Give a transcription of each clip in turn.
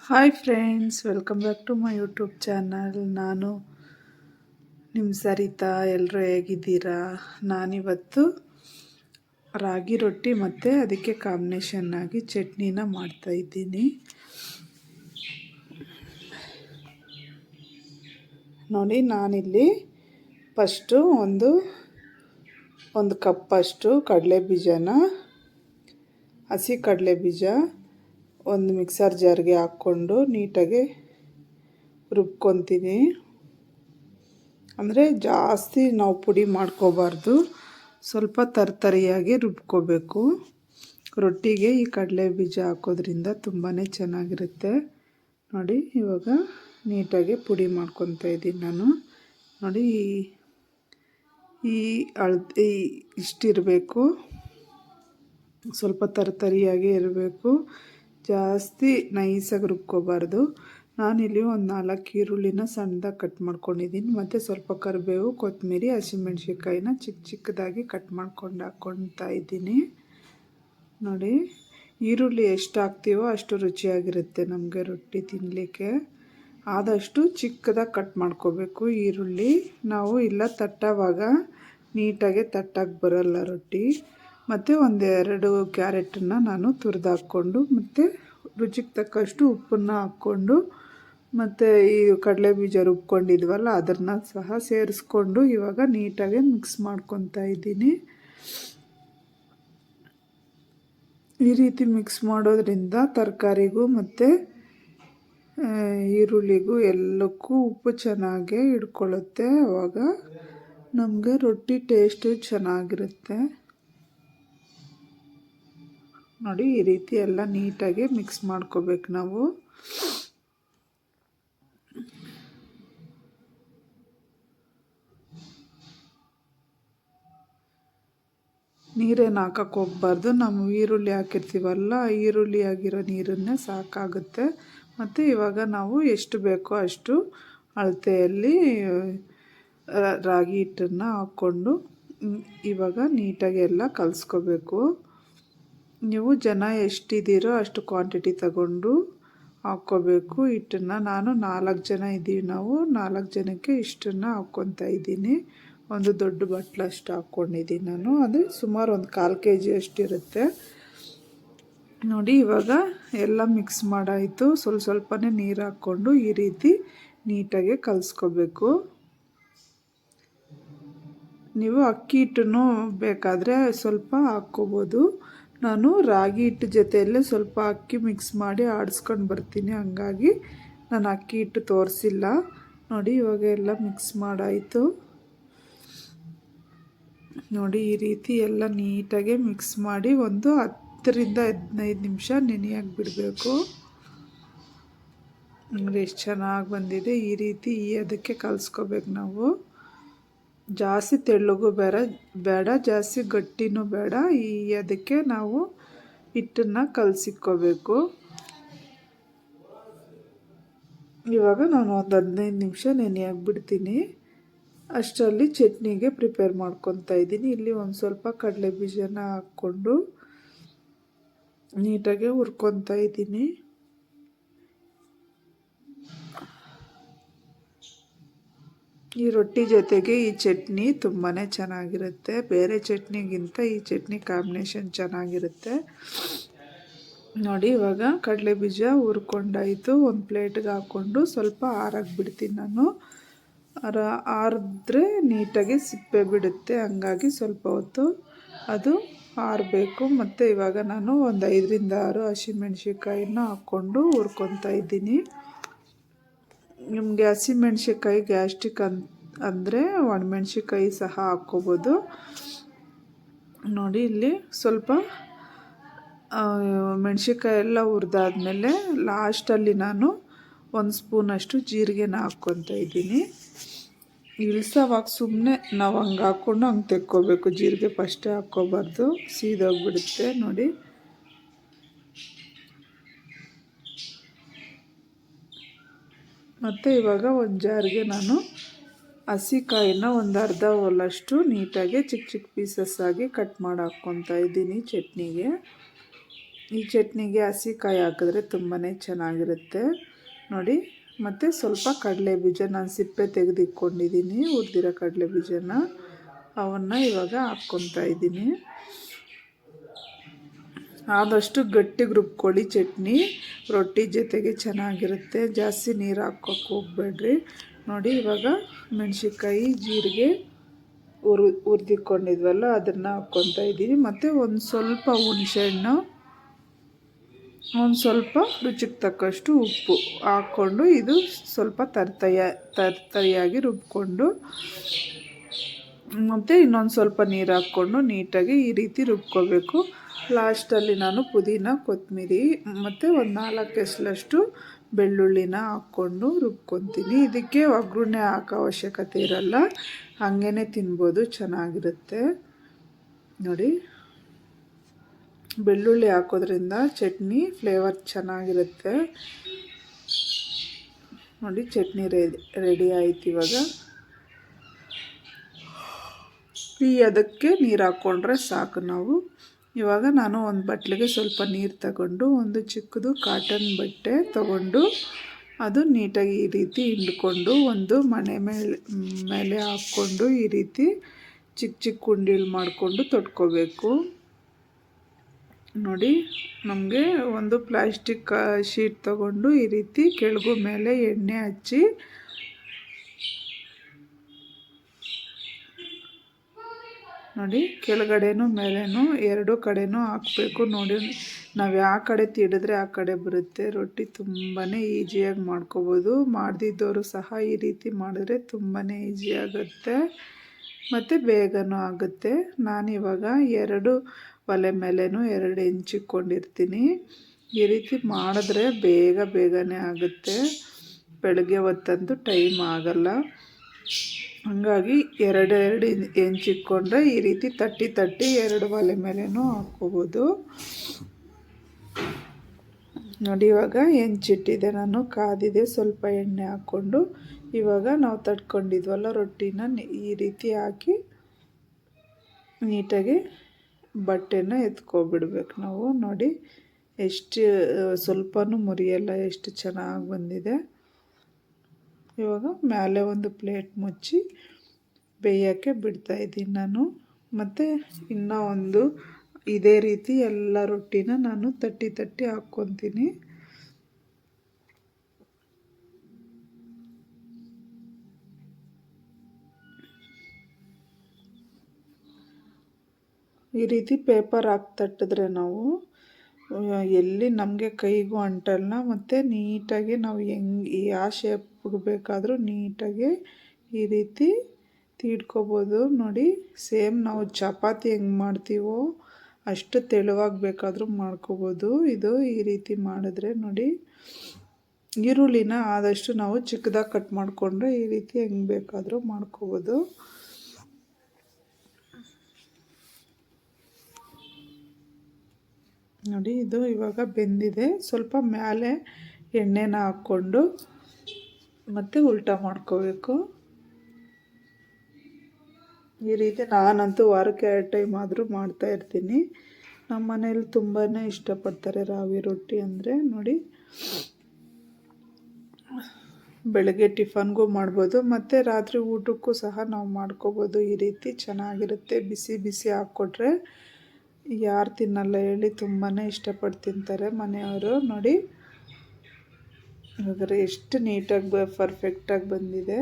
Hi friends, welcome back to my YouTube channel. ನಾನು ನಿಮ್ಮ ಸರಿತಾ. ಎಲ್ಲರೂ ಹೇಗಿದ್ದೀರಾ? ನಾನಿವತ್ತು ರಾಗಿ ರೊಟ್ಟಿ ಮತ್ತು ಅದಕ್ಕೆ ಕಾಂಬಿನೇಷನ್ನಾಗಿ ಚಟ್ನಿನ ಮಾಡ್ತಾಯಿದ್ದೀನಿ. ನೋಡಿ, ನಾನಿಲ್ಲಿ ಫಸ್ಟು ಒಂದು ಕಪ್ಪಷ್ಟು ಕಡಲೆ ಬೀಜನ, ಹಸಿ ಕಡಲೆ ಬೀಜ ಒಂದು ಮಿಕ್ಸರ್ ಜಾರ್ಗೆ ಹಾಕ್ಕೊಂಡು ನೀಟಾಗಿ ರುಬ್ಕೊತೀನಿ. ಅಂದರೆ ಜಾಸ್ತಿ ನಾವು ಪುಡಿ ಮಾಡ್ಕೋಬಾರ್ದು, ಸ್ವಲ್ಪ ತರ್ತರಿಯಾಗಿ ರುಬ್ಕೋಬೇಕು. ರೊಟ್ಟಿಗೆ ಈ ಕಡಲೆ ಬೀಜ ಹಾಕೋದ್ರಿಂದ ತುಂಬಾ ಚೆನ್ನಾಗಿರುತ್ತೆ. ನೋಡಿ, ಇವಾಗ ನೀಟಾಗಿ ಪುಡಿ ಮಾಡ್ಕೊತಾ ಇದ್ದೀನಿ ನಾನು. ನೋಡಿ, ಈ ಇಷ್ಟಿರಬೇಕು, ಸ್ವಲ್ಪ ತರ್ತರಿಯಾಗಿ ಇರಬೇಕು, ಜಾಸ್ತಿ ನೈಸಾಗಿ ರುಬ್ಕೋಬಾರ್ದು. ನಾನಿಲ್ಲಿ ಒಂದು 4 ಈರುಳ್ಳಿನ ಸಣ್ಣದಾಗಿ ಕಟ್ ಮಾಡ್ಕೊಂಡಿದ್ದೀನಿ. ಮತ್ತು ಸ್ವಲ್ಪ ಕರಿಬೇವು, ಕೊತ್ತಂಬರಿ, ಹಸಿಮೆಣ್ಸಿಕಾಯಿನ ಚಿಕ್ಕ ಚಿಕ್ಕದಾಗಿ ಕಟ್ ಮಾಡ್ಕೊಂಡು ಹಾಕ್ಕೊತಾ ಇದ್ದೀನಿ. ನೋಡಿ, ಈರುಳ್ಳಿ ಎಷ್ಟು ಹಾಕ್ತೀವೋ ಅಷ್ಟು ರುಚಿಯಾಗಿರುತ್ತೆ ನಮಗೆ ರೊಟ್ಟಿ ತಿನ್ನಲಿಕ್ಕೆ. ಆದಷ್ಟು ಚಿಕ್ಕದಾಗಿ ಕಟ್ ಮಾಡ್ಕೋಬೇಕು ಈರುಳ್ಳಿ. ನಾವು ಇಲ್ಲ ತಟ್ಟೋವಾಗ ನೀಟಾಗಿ ತಟ್ಟಕ್ಕೆ ಬರೋಲ್ಲ ರೊಟ್ಟಿ. ಮತ್ತು 1-2 ಕ್ಯಾರೆಟನ್ನು ನಾನು ತುರಿದು ಹಾಕ್ಕೊಂಡು, ಮತ್ತು ರುಚಿಗೆ ತಕ್ಕಷ್ಟು ಉಪ್ಪನ್ನು ಹಾಕ್ಕೊಂಡು, ಮತ್ತು ಈ ಕಡಲೆ ಬೀಜ ರುಬ್ಕೊಂಡಿದ್ವಲ್ಲ ಅದನ್ನು ಸಹ ಸೇರಿಸ್ಕೊಂಡು ಇವಾಗ ನೀಟಾಗಿ ಮಿಕ್ಸ್ ಮಾಡ್ಕೊತಾ ಇದ್ದೀನಿ. ಈ ರೀತಿ ಮಿಕ್ಸ್ ಮಾಡೋದ್ರಿಂದ ತರಕಾರಿಗೂ ಮತ್ತು ಈರುಳ್ಳಿಗೂ ಎಲ್ಲಕ್ಕೂ ಉಪ್ಪು ಚೆನ್ನಾಗೇ ಹಿಡ್ಕೊಳ್ಳುತ್ತೆ. ಆವಾಗ ನಮಗೆ ರೊಟ್ಟಿ ಟೇಸ್ಟು ಚೆನ್ನಾಗಿರುತ್ತೆ. ನೋಡಿ, ಈ ರೀತಿ ಎಲ್ಲ ನೀಟಾಗಿ ಮಿಕ್ಸ್ ಮಾಡ್ಕೋಬೇಕು ನಾವು. ನೀರೇನು ಹಾಕಕ್ಕೆ ಹೋಗ್ಬಾರ್ದು. ನಾವು ಈರುಳ್ಳಿ ಹಾಕಿರ್ತೀವಲ್ಲ, ಈರುಳ್ಳಿ ಆಗಿರೋ ನೀರನ್ನೇ ಸಾಕಾಗುತ್ತೆ. ಮತ್ತು ಇವಾಗ ನಾವು ಎಷ್ಟು ಬೇಕೋ ಅಷ್ಟು ಅಳತೆಯಲ್ಲಿ ರಾಗಿ ಹಿಟ್ಟನ್ನು ಹಾಕ್ಕೊಂಡು ಇವಾಗ ನೀಟಾಗಿ ಎಲ್ಲ ಕಲಿಸ್ಕೋಬೇಕು. ನೀವು ಜನ ಎಷ್ಟಿದ್ದೀರೋ ಅಷ್ಟು ಕ್ವಾಂಟಿಟಿ ತಗೊಂಡು ಹಾಕ್ಕೋಬೇಕು ಹಿಟ್ಟನ್ನು. ನಾನು 4 ಜನ ಇದ್ದೀವಿ, ನಾವು 4 ಜನಕ್ಕೆ ಇಷ್ಟನ್ನು ಹಾಕ್ಕೊತಾ ಇದ್ದೀನಿ. ಒಂದು ದೊಡ್ಡ ಬಟ್ಲಷ್ಟು ಹಾಕ್ಕೊಂಡಿದ್ದೀನಿ ನಾನು. ಅದು ಸುಮಾರು ಒಂದು 1/4 kg ಅಷ್ಟಿರುತ್ತೆ. ನೋಡಿ, ಇವಾಗ ಎಲ್ಲ ಮಿಕ್ಸ್ ಮಾಡಾಯಿತು. ಸ್ವಲ್ಪನೇ ನೀರು ಹಾಕ್ಕೊಂಡು ಈ ರೀತಿ ನೀಟಾಗಿ ಕಲಿಸ್ಕೋಬೇಕು. ನೀವು ಅಕ್ಕಿ ಹಿಟ್ಟನ್ನು ಬೇಕಾದರೆ ಸ್ವಲ್ಪ ಹಾಕ್ಕೋಬೋದು. ನಾನು ರಾಗಿ ಹಿಟ್ಟು ಜೊತೆಯಲ್ಲೇ ಸ್ವಲ್ಪ ಅಕ್ಕಿ ಮಿಕ್ಸ್ ಮಾಡಿ ಆಡಿಸ್ಕೊಂಡು ಬರ್ತೀನಿ, ಹಂಗಾಗಿ ನಾನು ಅಕ್ಕಿ ಹಿಟ್ಟು ತೋರಿಸಿಲ್ಲ. ನೋಡಿ, ಇವಾಗ ಎಲ್ಲ ಮಿಕ್ಸ್ ಮಾಡಾಯಿತು. ನೋಡಿ, ಈ ರೀತಿ ಎಲ್ಲ ನೀಟಾಗಿ ಮಿಕ್ಸ್ ಮಾಡಿ ಒಂದು 10-15 ನಿಮಿಷ ನೆನೆಯಕ್ಕೆ ಬಿಡಬೇಕು. ನೋಡಿ, ಎಷ್ಟು ಚೆನ್ನಾಗಿ ಬಂದಿದೆ. ಈ ರೀತಿ ಅದಕ್ಕೆ ಕಲಿಸ್ಕೋಬೇಕು ನಾವು. ಜಾಸ್ತಿ ತೆಳ್ಳಗೂ ಬೇಡ, ಜಾಸ್ತಿ ಗಟ್ಟಿನೂ ಬೇಡ. ಅದಕ್ಕೆ ನಾವು ಹಿಟ್ಟನ್ನು ಕಲಸಿಕ್ಕೋಬೇಕು. ಇವಾಗ ನಾನು ಒಂದು 15 ನಿಮಿಷ ನೆನೆಯಾಗಿ ಬಿಡ್ತೀನಿ. ಅಷ್ಟರಲ್ಲಿ ಚಟ್ನಿಗೆ ಪ್ರಿಪೇರ್ ಮಾಡ್ಕೊತಾ ಇದ್ದೀನಿ. ಇಲ್ಲಿ ಒಂದು ಸ್ವಲ್ಪ ಕಡಲೆ ಬೀಜನ ಹಾಕ್ಕೊಂಡು ನೀಟಾಗಿ ಹುರ್ಕೊತಾ ಇದ್ದೀನಿ. ಈ ರೊಟ್ಟಿ ಜೊತೆಗೆ ಈ ಚಟ್ನಿ ತುಂಬಾ ಚೆನ್ನಾಗಿರುತ್ತೆ. ಬೇರೆ ಚಟ್ನಿಗಿಂತ ಈ ಚಟ್ನಿ ಕಾಂಬಿನೇಷನ್ ಚೆನ್ನಾಗಿರುತ್ತೆ. ನೋಡಿ, ಇವಾಗ ಕಡಲೆ ಬೀಜ ಹುರ್ಕೊಂಡಾಯಿತು. ಒಂದು ಪ್ಲೇಟ್ಗೆ ಹಾಕ್ಕೊಂಡು ಸ್ವಲ್ಪ ಆರಕ್ಕೆ ಬಿಡ್ತೀನಿ ನಾನು. ಆರಿದ್ರೆ ನೀಟಾಗಿ ಸಿಪ್ಪೆ ಬಿಡುತ್ತೆ, ಹಂಗಾಗಿ ಸ್ವಲ್ಪ ಹೊತ್ತು ಅದು ಆರಬೇಕು. ಮತ್ತು ಇವಾಗ ನಾನು ಒಂದು 5-6 ಹಸಿಮೆಣ್ಸಿಕಾಯಿನ ಹಾಕ್ಕೊಂಡು ಹುರ್ಕೊತಾ ಇದ್ದೀನಿ. ನಿಮಗೆ ಹಸಿಮೆಣ್ಸಿಕಾಯಿ ಗ್ಯಾಸ್ಟ್ರಿಕ್ ಅಂದರೆ ಒಣಮೆಣ್ಸಿಕಾಯಿ ಸಹ ಹಾಕ್ಕೋಬೋದು. ನೋಡಿ, ಇಲ್ಲಿ ಸ್ವಲ್ಪ ಮೆಣಸಿಕಾಯಿ ಎಲ್ಲ ಹುರಿದಾದ್ಮೇಲೆ ಲಾಸ್ಟಲ್ಲಿ ನಾನು 1 ಸ್ಪೂನಷ್ಟು ಜೀರಿಗೆನ ಹಾಕ್ಕೊತಾ ಇದ್ದೀನಿ. ಇಳಿಸೋವಾಗ ಸುಮ್ಮನೆ ನಾವು ಹಂಗೆ ಹಾಕ್ಕೊಂಡು ಹಂಗೆ ತೆಕ್ಕೋಬೇಕು. ಜೀರಿಗೆ ಫಸ್ಟೇ ಹಾಕ್ಕೋಬಾರ್ದು, ಸೀದೋಗ್ಬಿಡುತ್ತೆ. ನೋಡಿ, ಮತ್ತು ಇವಾಗ ಒಂದು ಜಾರ್ಗೆ ನಾನು ಹಸಿಕಾಯಿನ ಒಂದು ಅರ್ಧ ಹೋಲಷ್ಟು ನೀಟಾಗಿ ಚಿಕ್ಕ ಚಿಕ್ಕ ಪೀಸಸ್ ಆಗಿ ಕಟ್ ಮಾಡಿ ಹಾಕ್ಕೊತಾ ಇದ್ದೀನಿ ಚಟ್ನಿಗೆ. ಈ ಚಟ್ನಿಗೆ ಹಸಿ ಕಾಯಿ ಹಾಕಿದ್ರೆ ತುಂಬಾ ಚೆನ್ನಾಗಿರುತ್ತೆ ನೋಡಿ. ಮತ್ತು ಸ್ವಲ್ಪ ಕಡಲೆ ಬೀಜ ನಾನು ಸಿಪ್ಪೆ ತೆಗೆದಿಟ್ಕೊಂಡಿದ್ದೀನಿ, ಹುರಿದಿರೋ ಕಡಲೆ ಬೀಜನ ಅವನ್ನು ಇವಾಗ ಹಾಕ್ಕೊತಾ ಇದ್ದೀನಿ. ಆದಷ್ಟು ಗಟ್ಟಿಗೆ ರುಬ್ಕೊಳ್ಳಿ, ಚಟ್ನಿ ರೊಟ್ಟಿ ಜೊತೆಗೆ ಚೆನ್ನಾಗಿರುತ್ತೆ. ಜಾಸ್ತಿ ನೀರು ಹಾಕೋಕ್ಕೆ ಹೋಗಬೇಡ್ರಿ ನೋಡಿ. ಇವಾಗ ಮೆಣಸಿನ್ಕಾಯಿ ಜೀರಿಗೆ ಹುರಿದಿಟ್ಕೊಂಡಿದ್ವಲ್ಲ ಅದನ್ನು ಹಾಕ್ಕೊತಾ ಇದ್ದೀನಿ. ಮತ್ತು ಒಂದು ಸ್ವಲ್ಪ ಹುಣಸೆಹಣ್ಣು, ಒಂದು ಸ್ವಲ್ಪ ರುಚಿಗೆ ತಕ್ಕಷ್ಟು ಉಪ್ಪು ಹಾಕ್ಕೊಂಡು ಇದು ಸ್ವಲ್ಪ ತರ್ತರಿಯಾಗಿ ರುಬ್ಕೊಂಡು, ಮತ್ತು ಇನ್ನೊಂದು ಸ್ವಲ್ಪ ನೀರು ಹಾಕ್ಕೊಂಡು ನೀಟಾಗಿ ಈ ರೀತಿ ರುಬ್ಕೋಬೇಕು. ಲಾಸ್ಟಲ್ಲಿ ನಾನು ಪುದೀನ, ಕೊತ್ತಂಬರಿ ಮತ್ತು ಒಂದು 4 ಎಸಳಷ್ಟು ಬೆಳ್ಳುಳ್ಳಿನ ಹಾಕ್ಕೊಂಡು ರುಬ್ಕೊತೀನಿ. ಇದಕ್ಕೆ ಒಗ್ಗರಣೆ ಹಾಕೋ ಅವಶ್ಯಕತೆ ಇರಲ್ಲ, ಹಾಗೇ ತಿನ್ಬೋದು, ಚೆನ್ನಾಗಿರುತ್ತೆ ನೋಡಿ. ಬೆಳ್ಳುಳ್ಳಿ ಹಾಕೋದ್ರಿಂದ ಚಟ್ನಿ ಫ್ಲೇವರ್ ಚೆನ್ನಾಗಿರುತ್ತೆ ನೋಡಿ. ಚಟ್ನಿ ರೆಡಿ ಆಯ್ತು. ಅದಕ್ಕೆ ನೀರು ಹಾಕ್ಕೊಂಡ್ರೆ ಸಾಕು ನಾವು. ಇವಾಗ ನಾನು ಒಂದು ಬಟ್ಲಿಗೆ ಸ್ವಲ್ಪ ನೀರು ತಗೊಂಡು, ಒಂದು ಚಿಕ್ಕದು ಕಾಟನ್ ಬಟ್ಟೆ ತಗೊಂಡು ಅದು ನೀಟಾಗಿ ಈ ರೀತಿ ಹಿಂಡ್ಕೊಂಡು ಒಂದು ಮಣೆ ಮೇಲೆ ಹಾಕ್ಕೊಂಡು ಈ ರೀತಿ ಚಿಕ್ಕ ಚಿಕ್ಕ ಉಂಡೆಗಳು ಮಾಡಿಕೊಂಡು ತೊಟ್ಕೋಬೇಕು ನೋಡಿ. ನಮಗೆ ಒಂದು ಪ್ಲಾಸ್ಟಿಕ್ ಶೀಟ್ ತಗೊಂಡು ಈ ರೀತಿ ಕೆಳಗು ಮೇಲೆ ಎಣ್ಣೆ ಹಚ್ಚಿ ನೋಡಿ, ಕೆಳಗಡೆನೂ ಮೇಲೇನೂ ಎರಡು ಕಡೆನೂ ಹಾಕಬೇಕು ನೋಡಿ. ನಾವು ಯಾವ ಕಡೆ ತಿಡಿದ್ರೆ ಆ ಕಡೆ ಬರುತ್ತೆ. ರೊಟ್ಟಿ ತುಂಬಾ ಈಸಿಯಾಗಿ ಮಾಡ್ಕೋಬೋದು. ಮಾಡ್ದಿದ್ದವರು ಸಹ ಈ ರೀತಿ ಮಾಡಿದ್ರೆ ತುಂಬಾ ಈಸಿಯಾಗುತ್ತೆ ಮತ್ತು ಬೇಗನೂ ಆಗುತ್ತೆ. ನಾನಿವಾಗ 2 ಒಲೆ ಮೇಲೇನೂ 2 ಹೆಂಚಿಟ್ಕೊಂಡಿರ್ತೀನಿ. ಈ ರೀತಿ ಮಾಡಿದ್ರೆ ಬೇಗನೆ ಆಗುತ್ತೆ. ಬೆಳಗ್ಗೆ ಹೊತ್ತಂತೂ ಟೈಮ್ ಆಗಲ್ಲ, ಹಾಗಾಗಿ 2 ಹೆಂಚಿಟ್ಕೊಂಡ್ರೆ ಈ ರೀತಿ ತಟ್ಟಿ 2 ಒಲೆ ಮೇಲೇನೂ ಹಾಕ್ಕೋಬೋದು ನೋಡಿ. ಇವಾಗ ಹೆಂಚಿಟ್ಟಿದೆ ನಾನು, ಕಾದಿದೆ. ಸ್ವಲ್ಪ ಎಣ್ಣೆ ಹಾಕ್ಕೊಂಡು ಇವಾಗ ನಾವು ತಟ್ಕೊಂಡಿದ್ವಲ್ಲ ರೊಟ್ಟಿನ ಈ ರೀತಿ ಹಾಕಿ ನೀಟಾಗಿ ಬಟ್ಟೆನ ಎತ್ಕೊಬಿಡ್ಬೇಕು ನಾವು ನೋಡಿ. ಎಷ್ಟು ಸ್ವಲ್ಪನೂ ಮುರಿಯಲ್ಲ, ಎಷ್ಟು ಚೆನ್ನಾಗಿ ಬಂದಿದೆ. ಇವಾಗ ಮೇಲೆ ಒಂದು ಪ್ಲೇಟ್ ಮುಚ್ಚಿ ಬೇಯೋಕ್ಕೆ ಬಿಡ್ತಾಯಿದ್ದೀನಿ ನಾನು. ಮತ್ತು ಇನ್ನೂ ಒಂದು ಇದೇ ರೀತಿ ಎಲ್ಲ ರೊಟ್ಟಿನ ನಾನು ತಟ್ಟಿ ಹಾಕ್ಕೊತೀನಿ. ಈ ರೀತಿ ಪೇಪರ್ ಹಾಕಿ ತಟ್ಟಿದ್ರೆ ನಾವು ಎಲ್ಲಿ ನಮಗೆ ಕೈಗೂ ಅಂಟಲ್ಲ, ಮತ್ತು ನೀಟಾಗಿ ನಾವು ಯಾವ ಶೇಪ್ಗೆ ಬೇಕಾದರೂ ನೀಟಾಗಿ ಈ ರೀತಿ ತೀಡ್ಕೋಬೋದು ನೋಡಿ. ಸೇಮ್ ನಾವು ಚಪಾತಿ ಹೆಂಗೆ ಮಾಡ್ತೀವೋ ಅಷ್ಟು ತೆಳುವಾಗಿ ಬೇಕಾದರೂ ಮಾಡ್ಕೋಬೋದು. ಇದು ಈ ರೀತಿ ಮಾಡಿದ್ರೆ ನೋಡಿ. ಈರುಳ್ಳಿನ ಆದಷ್ಟು ನಾವು ಚಿಕ್ಕದಾಗಿ ಕಟ್ ಮಾಡಿಕೊಂಡ್ರೆ ಈ ರೀತಿ ಹೆಂಗೆ ಬೇಕಾದರೂ ಮಾಡ್ಕೋಬೋದು ನೋಡಿ. ಇದು ಇವಾಗ ಬೆಂದಿದೆ. ಸ್ವಲ್ಪ ಮೇಲೆ ಎಣ್ಣೆನ ಹಾಕ್ಕೊಂಡು ಮತ್ತು ಉಲ್ಟಾ ಮಾಡ್ಕೋಬೇಕು ಈ ರೀತಿ. ನಾನಂತೂ ವಾರಕ್ಕೆ 2 ಟೈಮ್ ಆದರೂ ಮಾಡ್ತಾಯಿರ್ತೀನಿ. ನಮ್ಮ ಮನೇಲಿ ತುಂಬಾ ಇಷ್ಟಪಡ್ತಾರೆ ರಾಗಿ ರೊಟ್ಟಿ ಅಂದರೆ ನೋಡಿ. ಬೆಳಗ್ಗೆ ಟಿಫನ್ಗೂ ಮಾಡ್ಬೋದು ಮತ್ತು ರಾತ್ರಿ ಊಟಕ್ಕೂ ಸಹ ನಾವು ಮಾಡ್ಕೋಬೋದು. ಈ ರೀತಿ ಚೆನ್ನಾಗಿರುತ್ತೆ. ಬಿಸಿ ಹಾಕ್ಕೊಟ್ರೆ ಯಾರು ತಿನ್ನಲ್ಲ ಹೇಳಿ, ತುಂಬಾ ಇಷ್ಟಪಟ್ಟು ತಿಂತಾರೆ ಮನೆಯವರು ನೋಡಿ. ಇವಾಗ ಎಷ್ಟು ನೀಟಾಗಿ ಪರ್ಫೆಕ್ಟಾಗಿ ಬಂದಿದೆ.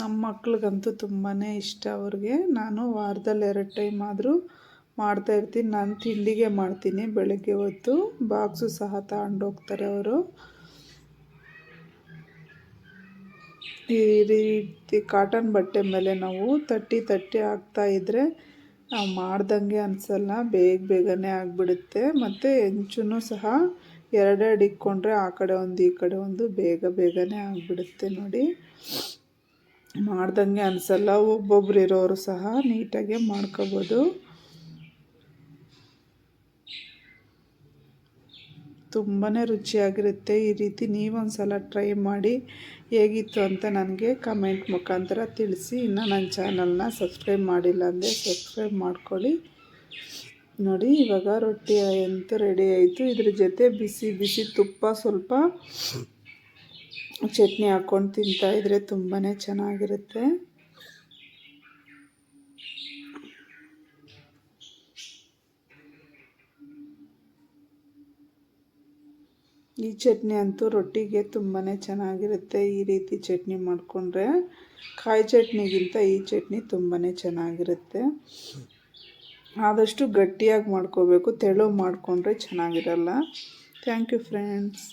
ನಮ್ಮ ಮಕ್ಳಿಗಂತೂ ತುಂಬಾ ಇಷ್ಟ ಅವ್ರಿಗೆ. ನಾನು ವಾರದಲ್ಲಿ 2 ಟೈಮ್ ಆದರೂ ಮಾಡ್ತಾಯಿರ್ತೀನಿ. ನಾನು ತಿಂಡಿಗೆ ಮಾಡ್ತೀನಿ ಬೆಳಗ್ಗೆ ಹೊತ್ತು, ಬಾಕ್ಸು ಸಹ ತಗೊಂಡೋಗ್ತಾರೆ ಅವರು. ಈ ರೀತಿ ಕಾಟನ್ ಬಟ್ಟೆ ಮೇಲೆ ನಾವು ತಟ್ಟಿ ಹಾಕ್ತಾಯಿದ್ರೆ ನಾವು ಮಾಡ್ದಂಗೆ ಅನಿಸಲ್ಲ, ಬೇಗನೆ ಆಗಿಬಿಡುತ್ತೆ. ಮತ್ತು ಹೆಂಚೂ ಸಹ 2 ಇಟ್ಕೊಂಡ್ರೆ ಆ ಕಡೆ ಒಂದು ಈ ಕಡೆ ಒಂದು ಬೇಗನೆ ಆಗಿಬಿಡುತ್ತೆ ನೋಡಿ. ಮಾಡ್ದಂಗೆ ಅನಿಸಲ್ಲ. ಒಬ್ಬೊಬ್ರು ಇರೋರು ಸಹ ನೀಟಾಗೆ ಮಾಡ್ಕೋಬೋದು. ತುಂಬಾ ರುಚಿಯಾಗಿರುತ್ತೆ. ಈ ರೀತಿ ನೀವೊಂದು ಸಲ ಟ್ರೈ ಮಾಡಿ ಹೇಗಿತ್ತು ಅಂತ ನನಗೆ ಕಮೆಂಟ್ ಮುಖಾಂತರ ತಿಳಿಸಿ. ಇನ್ನು ನನ್ನ ಚಾನಲ್ನ ಸಬ್ಸ್ಕ್ರೈಬ್ ಮಾಡಿಲ್ಲ ಅಂದರೆ ಸಬ್ಸ್ಕ್ರೈಬ್ ಮಾಡ್ಕೊಳ್ಳಿ. ನೋಡಿ ಇವಾಗ ರೊಟ್ಟಿ ಅಂತೂ ರೆಡಿ ಆಯಿತು. ಇದ್ರ ಜೊತೆ ಬಿಸಿ ಬಿಸಿ ತುಪ್ಪ ಸ್ವಲ್ಪ ಚಟ್ನಿ ಹಾಕ್ಕೊಂಡು ತಿಂತಾಯಿದ್ರೆ ತುಂಬಾ ಚೆನ್ನಾಗಿರುತ್ತೆ. ಈ ಚಟ್ನಿ ಅಂತೂ ರೊಟ್ಟಿಗೆ ತುಂಬಾ ಚೆನ್ನಾಗಿರುತ್ತೆ. ಈ ರೀತಿ ಚಟ್ನಿ ಮಾಡಿಕೊಂಡ್ರೆ ಕಾಯಿ ಚಟ್ನಿಗಿಂತ ಈ ಚಟ್ನಿ ತುಂಬಾ ಚೆನ್ನಾಗಿರುತ್ತೆ. ಆದಷ್ಟು ಗಟ್ಟಿಯಾಗಿ ಮಾಡ್ಕೋಬೇಕು, ತೆಳು ಮಾಡಿಕೊಂಡ್ರೆ ಚೆನ್ನಾಗಿರಲ್ಲ. Thank you friends.